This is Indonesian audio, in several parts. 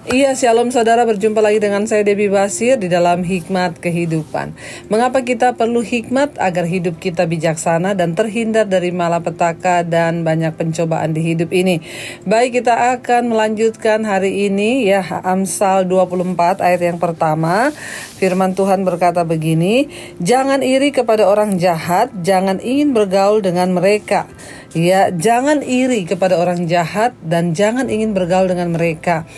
Iya, shalom saudara, berjumpa lagi dengan saya Debbie Basir di dalam Hikmat Kehidupan. Mengapa kita perlu hikmat? Agar hidup kita bijaksana dan terhindar dari malapetaka dan banyak pencobaan di hidup ini. Baik, kita akan melanjutkan hari ini ya, Amsal 24 ayat yang pertama. Firman Tuhan berkata begini, "Jangan iri kepada orang jahat, jangan ingin bergaul dengan mereka." Ya, jangan iri kepada orang jahat dan jangan ingin bergaul dengan mereka.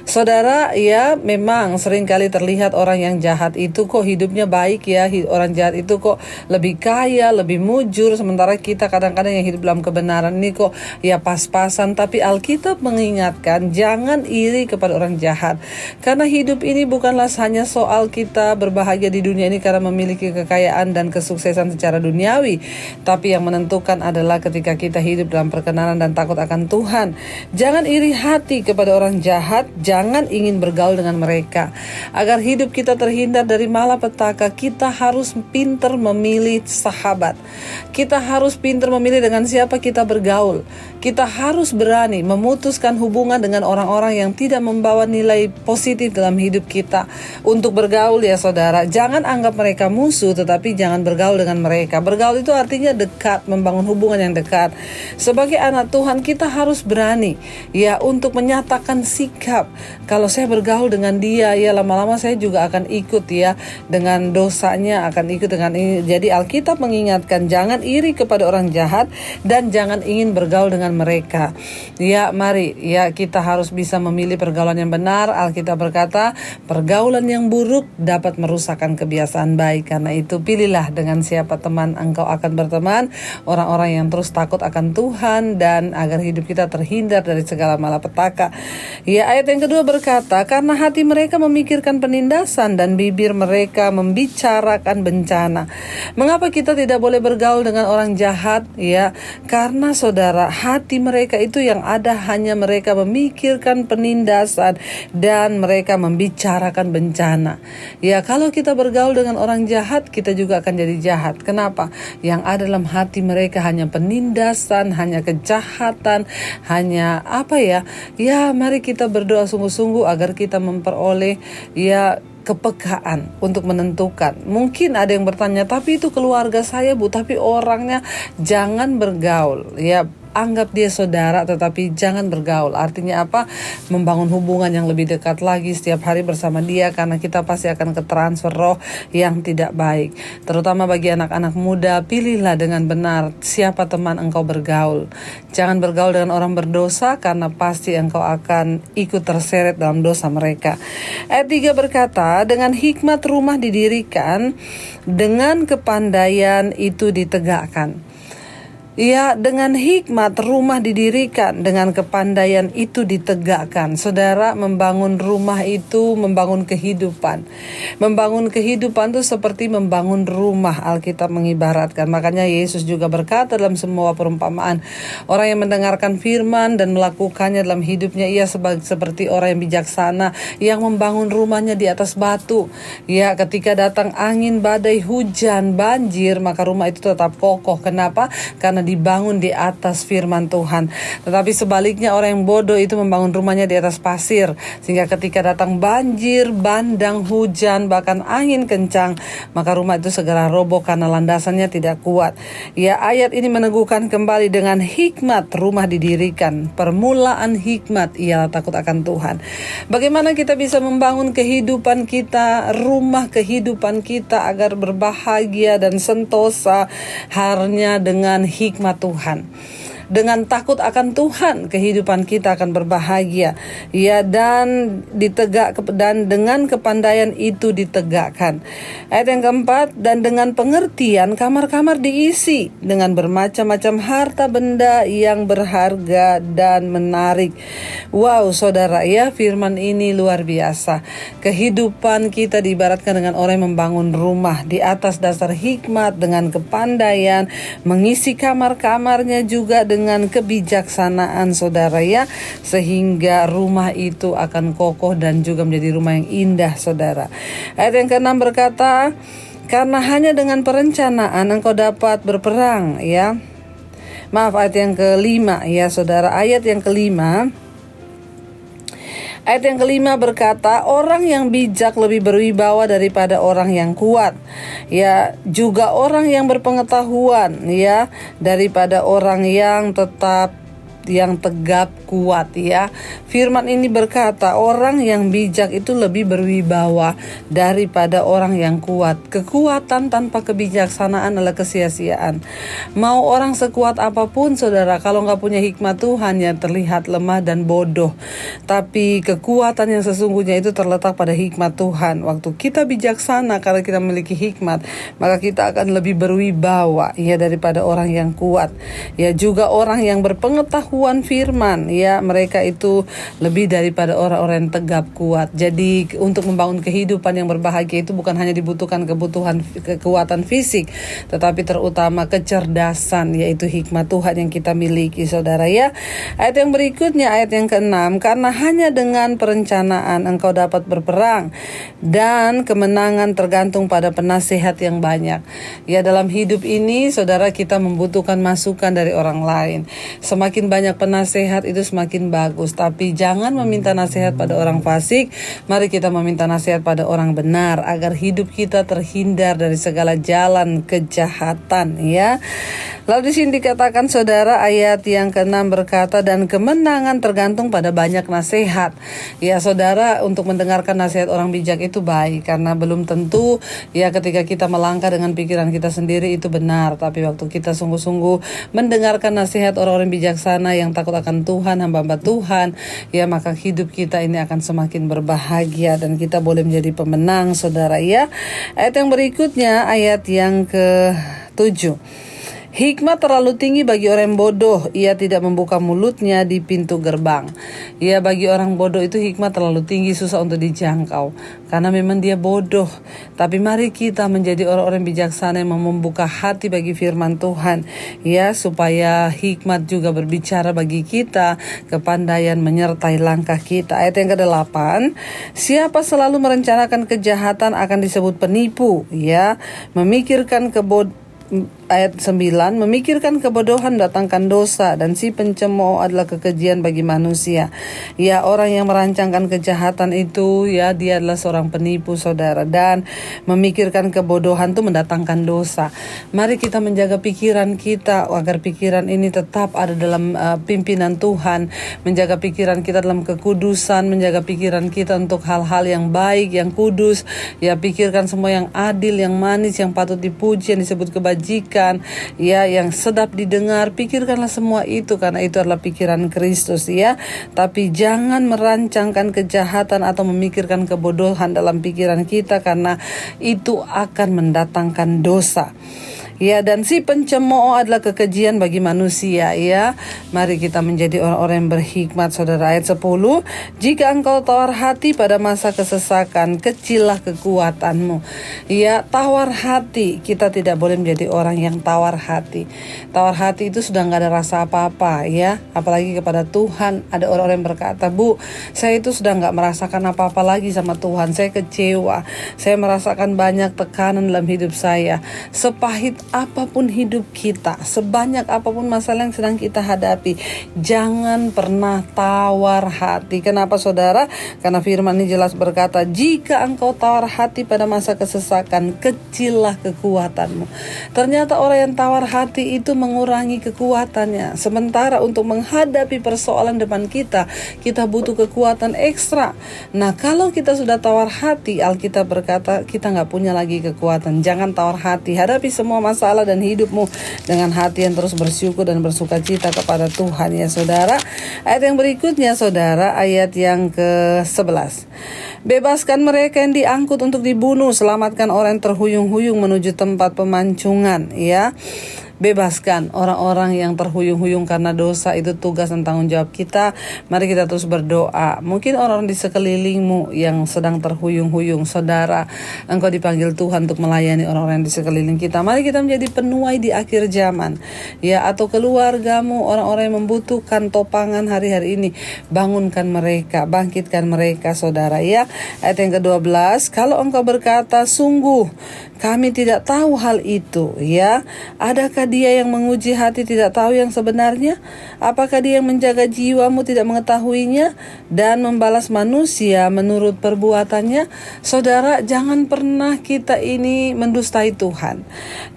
Saudara, ya memang seringkali terlihat orang yang jahat itu kok hidupnya baik ya. Orang jahat itu kok lebih kaya, lebih mujur. Sementara kita kadang-kadang yang hidup dalam kebenaran ini kok ya pas-pasan. Tapi Alkitab mengingatkan jangan iri kepada orang jahat. Karena hidup ini bukanlah hanya soal kita berbahagia di dunia ini karena memiliki kekayaan dan kesuksesan secara duniawi. Tapi yang menentukan adalah ketika kita hidup dalam perkenanan dan takut akan Tuhan. Jangan iri hati kepada orang jahat. Jangan ingin bergaul dengan mereka. Agar hidup kita terhindar dari malapetaka, kita harus pintar memilih sahabat. Kita harus pintar memilih dengan siapa kita bergaul. Kita harus berani memutuskan hubungan dengan orang-orang yang tidak membawa nilai positif dalam hidup kita. Untuk bergaul ya saudara, jangan anggap mereka musuh, tetapi jangan bergaul dengan mereka. Bergaul itu artinya dekat, membangun hubungan yang dekat. Sebagai anak Tuhan, kita harus berani ya untuk menyatakan sikap. Kalau saya bergaul dengan dia, ya lama-lama saya juga akan ikut ya dengan dosanya, akan ikut dengan ini. Jadi Alkitab mengingatkan jangan iri kepada orang jahat dan jangan ingin bergaul dengan mereka. Ya, mari ya kita harus bisa memilih pergaulan yang benar. Alkitab berkata, pergaulan yang buruk dapat merusakkan kebiasaan baik. Karena itu pilihlah dengan siapa teman engkau akan berteman, orang-orang yang terus takut akan Tuhan dan agar hidup kita terhindar dari segala malapetaka. Ya, ayat yang kedua berkata, karena hati mereka memikirkan penindasan dan bibir mereka membicarakan bencana. Mengapa kita tidak boleh bergaul dengan orang jahat? Ya, karena saudara, hati mereka itu yang ada hanya mereka memikirkan penindasan dan mereka membicarakan bencana. Ya, kalau kita bergaul dengan orang jahat, kita juga akan jadi jahat. Kenapa? Yang ada dalam hati mereka hanya penindasan, hanya kejahatan, hanya apa ya? Ya, mari kita berdoa sungguh-sungguh agar kita memperoleh ya kepekaan untuk menentukan. Mungkin ada yang bertanya, tapi itu keluarga saya Bu, tapi orangnya. Jangan bergaul ya. Anggap dia saudara tetapi jangan bergaul. Artinya apa? Membangun hubungan yang lebih dekat lagi setiap hari bersama dia, karena kita pasti akan ketransfer roh yang tidak baik. Terutama bagi anak-anak muda, pilihlah dengan benar siapa teman engkau bergaul. Jangan bergaul dengan orang berdosa, karena pasti engkau akan ikut terseret dalam dosa mereka. Ayat 3 berkata, dengan hikmat rumah didirikan, dengan kepandaian itu ditegakkan. Ya, dengan hikmat rumah didirikan, dengan kepandaian itu ditegakkan. Saudara, membangun rumah itu membangun kehidupan. Membangun kehidupan itu seperti membangun rumah, Alkitab mengibaratkan. Makanya Yesus juga berkata dalam semua perumpamaan, orang yang mendengarkan firman dan melakukannya dalam hidupnya, ia seperti orang yang bijaksana yang membangun rumahnya di atas batu. Ya, ketika datang angin, badai, hujan, banjir, maka rumah itu tetap kokoh. Kenapa? Karena dibangun di atas firman Tuhan. Tetapi sebaliknya, orang yang bodoh itu membangun rumahnya di atas pasir, sehingga ketika datang banjir, bandang, hujan, bahkan angin kencang, maka rumah itu segera roboh karena landasannya tidak kuat. Ya, ayat ini meneguhkan kembali, dengan hikmat rumah didirikan. Permulaan hikmat ialah takut akan Tuhan. Bagaimana kita bisa membangun kehidupan kita, rumah kehidupan kita agar berbahagia dan sentosa? Hanya dengan hikmat Tuhan. Dengan takut akan Tuhan, kehidupan kita akan berbahagia. Ya, dan dengan kepandaian itu ditegakkan. Ayat yang keempat, dan dengan pengertian kamar-kamar diisi dengan bermacam-macam harta benda yang berharga dan menarik. Wow, saudara ya, firman ini luar biasa. Kehidupan kita diibaratkan dengan orang yang membangun rumah di atas dasar hikmat, dengan kepandaian, mengisi kamar-kamarnya juga dengan kebijaksanaan, saudara ya, sehingga rumah itu akan kokoh dan juga menjadi rumah yang indah, saudara. Ayat yang ke-6 berkata, karena hanya dengan perencanaan engkau dapat berperang, ya. Maaf, ayat yang ke-5 ya saudara. Ayat yang ke-5, Ayat yang kelima berkata, orang yang bijak lebih berwibawa daripada orang yang kuat. Ya, juga orang yang berpengetahuan ya daripada orang yang tegap kuat ya. Firman ini berkata orang yang bijak itu lebih berwibawa daripada orang yang kuat. Kekuatan tanpa kebijaksanaan adalah kesia-siaan. Mau orang sekuat apapun saudara, kalau nggak punya hikmat Tuhan ya terlihat lemah dan bodoh. Tapi kekuatan yang sesungguhnya itu terletak pada hikmat Tuhan. Waktu kita bijaksana karena kita memiliki hikmat, maka kita akan lebih berwibawa ya daripada orang yang kuat. Ya, juga orang yang berpengetahuan firman ya, mereka itu lebih daripada orang-orang yang tegap kuat. Jadi untuk membangun kehidupan yang berbahagia itu bukan hanya dibutuhkan kekuatan fisik, tetapi terutama kecerdasan, yaitu hikmat Tuhan yang kita miliki saudara ya. Ayat yang berikutnya, ayat yang ke-6, karena hanya dengan perencanaan engkau dapat berperang dan kemenangan tergantung pada penasehat yang banyak. Ya, dalam hidup ini saudara kita membutuhkan masukan dari orang lain. Semakin banyak penasehat itu semakin bagus, tapi jangan meminta nasihat pada orang fasik. Mari kita meminta nasihat pada orang benar agar hidup kita terhindar dari segala jalan kejahatan ya. Lalu di sini dikatakan saudara, ayat yang ke-6 berkata, dan kemenangan tergantung pada banyak nasihat. Ya saudara, untuk mendengarkan nasihat orang bijak itu baik, karena belum tentu ya ketika kita melangkah dengan pikiran kita sendiri itu benar, tapi waktu kita sungguh-sungguh mendengarkan nasihat orang-orang bijaksana yang takut akan Tuhan, hamba-hamba Tuhan, ya maka hidup kita ini akan semakin berbahagia dan kita boleh menjadi pemenang saudara ya. Ayat yang berikutnya, ayat yang ke-7. Hikmat terlalu tinggi bagi orang bodoh, ia tidak membuka mulutnya di pintu gerbang. Ya, bagi orang bodoh itu hikmat terlalu tinggi, susah untuk dijangkau, karena memang dia bodoh. Tapi mari kita menjadi orang-orang bijaksana yang membuka hati bagi firman Tuhan, ya, supaya hikmat juga berbicara bagi kita, kepandaian menyertai langkah kita. Ayat yang ke-8, siapa selalu merencanakan kejahatan akan disebut penipu, ya, ayat 9, memikirkan kebodohan datangkan dosa, dan si pencemooh adalah kekejian bagi manusia. Ya, orang yang merancangkan kejahatan itu ya dia adalah seorang penipu saudara, dan memikirkan kebodohan itu mendatangkan dosa. Mari kita menjaga pikiran kita agar pikiran ini tetap ada dalam pimpinan Tuhan, menjaga pikiran kita dalam kekudusan, menjaga pikiran kita untuk hal-hal yang baik, yang kudus. Ya, pikirkan semua yang adil, yang manis, yang patut dipuji, yang disebut kebajikan, ya, yang sedap didengar. Pikirkanlah semua itu, karena itu adalah pikiran Kristus ya. Tapi jangan merancangkan kejahatan atau memikirkan kebodohan dalam pikiran kita, karena itu akan mendatangkan dosa. Ya, dan si pencemooh adalah kekejian bagi manusia ya. Mari kita menjadi orang-orang yang berhikmat saudara. Ayat 10, jika engkau tawar hati pada masa kesesakan, kecillah kekuatanmu. Ya, tawar hati. Kita tidak boleh menjadi orang yang tawar hati. Tawar hati itu sudah gak ada rasa apa-apa ya. Apalagi kepada Tuhan. Ada orang-orang yang berkata, Bu, saya itu sudah gak merasakan apa-apa lagi sama Tuhan. Saya kecewa. Saya merasakan banyak tekanan dalam hidup saya. Sepahit apapun hidup kita, sebanyak apapun masalah yang sedang kita hadapi, jangan pernah tawar hati. Kenapa saudara? Karena firman ini jelas berkata, jika engkau tawar hati pada masa kesesakan, kecillah kekuatanmu. Ternyata orang yang tawar hati itu mengurangi kekuatannya. Sementara untuk menghadapi persoalan depan kita, kita butuh kekuatan ekstra. Nah, kalau kita sudah tawar hati, Alkitab berkata kita gak punya lagi kekuatan. Jangan tawar hati, hadapi semua masalah dan hidupmu dengan hati yang terus bersyukur dan bersuka cita kepada Tuhan ya saudara. Ayat yang berikutnya saudara, ayat yang ke-11. Bebaskan mereka yang diangkut untuk dibunuh, selamatkan orang yang terhuyung-huyung menuju tempat pemancingan ya. Bebaskan orang-orang yang terhuyung-huyung karena dosa, itu tugas dan tanggung jawab kita. Mari kita terus berdoa. Mungkin orang di sekelilingmu yang sedang terhuyung-huyung, saudara, engkau dipanggil Tuhan untuk melayani orang-orang di sekeliling kita. Mari kita menjadi penuai di akhir zaman ya, atau keluargamu, orang-orang yang membutuhkan topangan hari-hari ini, bangunkan mereka, bangkitkan mereka saudara ya. Ayat yang ke-12, kalau engkau berkata sungguh kami tidak tahu hal itu, ya. Adakah Dia yang menguji hati tidak tahu yang sebenarnya? Apakah Dia yang menjaga jiwamu tidak mengetahuinya dan membalas manusia menurut perbuatannya? Saudara, jangan pernah kita ini mendustai Tuhan.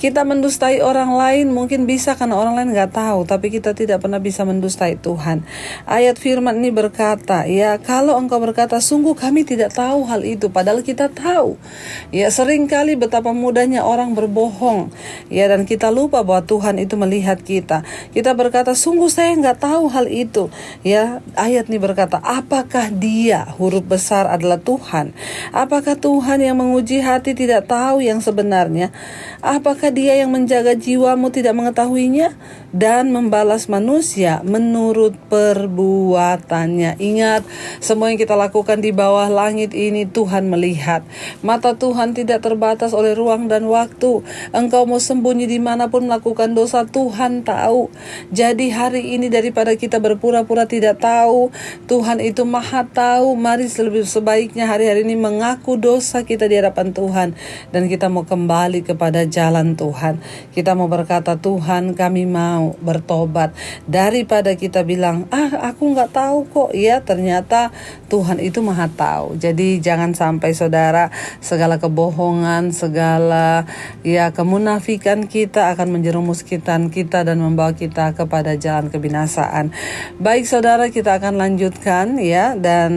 Kita mendustai orang lain mungkin bisa karena orang lain gak tahu, tapi kita tidak pernah bisa mendustai Tuhan. Ayat firman ini berkata, ya, kalau engkau berkata, sungguh kami tidak tahu hal itu, padahal kita tahu. Ya, seringkali betapa mudahnya orang berbohong, ya, dan kita lupa bahwa Tuhan itu melihat kita. Kita berkata, sungguh saya nggak tahu hal itu, ya. Ayat ini berkata, apakah Dia, huruf besar adalah Tuhan, apakah Tuhan yang menguji hati tidak tahu yang sebenarnya? Apakah Dia yang menjaga jiwamu tidak mengetahuinya dan membalas manusia menurut perbuatannya? Ingat, semua yang kita lakukan di bawah langit ini Tuhan melihat. Mata Tuhan tidak terbatas oleh ruang dan waktu. Engkau mau sembunyi dimanapun melakukan dosa, Tuhan tahu. Jadi hari ini daripada kita berpura-pura tidak tahu, Tuhan itu maha tahu. Mari lebih sebaiknya hari-hari ini mengaku dosa kita di hadapan Tuhan, dan kita mau kembali kepada jalan Tuhan. Kita mau berkata, Tuhan kami mau bertobat, daripada kita bilang, aku gak tahu kok. Ya, ternyata Tuhan itu maha tahu. Jadi jangan sampai saudara, segala kebohongan, segala kemunafikan kita akan menjerumuskan kita dan membawa kita kepada jalan kebinasaan. Baik saudara, kita akan lanjutkan, ya, dan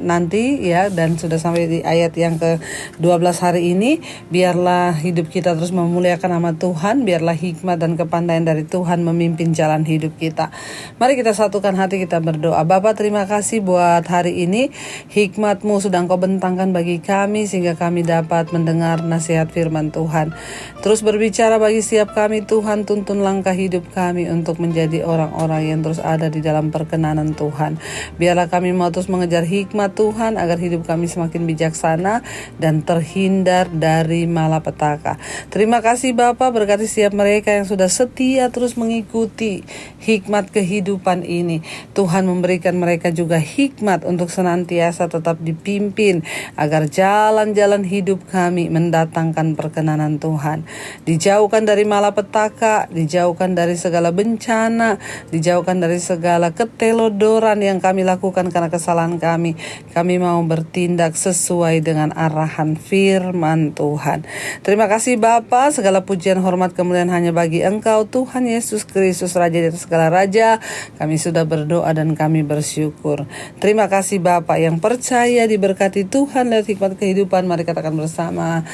nanti, ya, dan sudah sampai di ayat yang ke-12 hari ini. Biarlah hidup kita terus memuliakan nama Tuhan, biarlah hikmat dan kepandaian dari Tuhan memimpin jalan hidup kita. Mari kita satukan hati, kita berdoa. Bapa, terima kasih buat hari ini. Hikmat-Mu sudah Engkau bentangkan bagi kami sehingga kami dapat mendengar nasihat firman Tuhan. Terus berbicara bagi setiap kami, Tuhan. Tuntun langkah hidup kami untuk menjadi orang-orang yang terus ada di dalam perkenanan Tuhan. Biarlah kami mau terus mengejar hikmat Tuhan, agar hidup kami semakin bijaksana dan terhindar dari malapetaka. Terima kasih Bapa, berkati setiap mereka yang sudah setia terus mengikuti hikmat kehidupan ini. Tuhan memberikan mereka juga hikmat untuk senantiasa tetap dipimpin, agar jalan-jalan hidup kami mendatangkan perkenanan Tuhan. Dijauhkan dari malapetaka, dijauhkan dari segala bencana, dijauhkan dari segala ketelodoran yang kami lakukan karena kesalahan kami. Kami mau bertindak sesuai dengan arahan firman Tuhan. Terima kasih Bapa, segala pujian, hormat, kemuliaan hanya bagi Engkau, Tuhan Yesus Kristus, Raja di atas segala raja. Kami sudah berdoa dan kami bersyukur. Terima kasih Bapa, yang percaya diberkati Tuhan lewat hikmat kehidupan. Mari katakan bersama,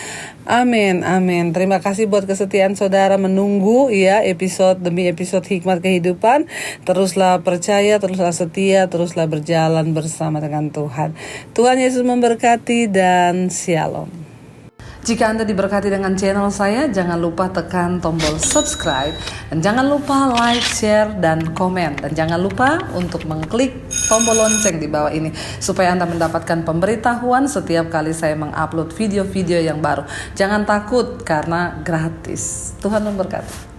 amin, amin. Terima kasih buat kesetiaan saudara menunggu, ya, episode demi episode hikmat kehidupan. Teruslah percaya, teruslah setia, teruslah berjalan bersama dengan Tuhan. Tuhan Yesus memberkati dan shalom. Jika Anda diberkati dengan channel saya, jangan lupa tekan tombol subscribe, dan jangan lupa like, share, dan komen, dan jangan lupa untuk mengklik tombol lonceng di bawah ini supaya Anda mendapatkan pemberitahuan setiap kali saya mengupload video-video yang baru. Jangan takut karena gratis. Tuhan memberkati.